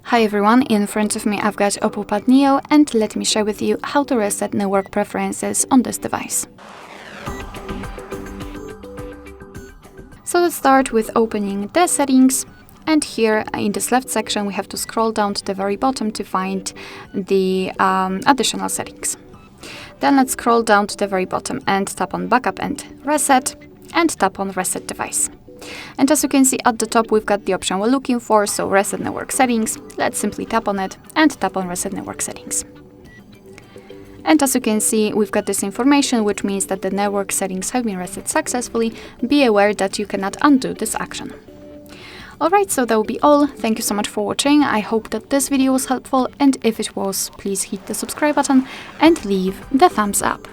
Hi everyone, in front of me I've got OPPO Pad Neo, and let me share with you how to reset network preferences on this device. So let's start with opening the settings, and here in this left section we have to scroll down to the very bottom to find the additional settings. Then let's scroll down to the very bottom and tap on Backup and Reset, and tap on Reset Device. And as you can see at the top, we've got the option we're looking for, so Reset Network Settings. Let's simply tap on it and tap on Reset Network Settings. And as you can see, we've got this information, which means that the network settings have been reset successfully. Be aware that you cannot undo this action. Alright, so that will be all. Thank you so much for watching. I hope that this video was helpful, and if it was, please hit the subscribe button and leave the thumbs up.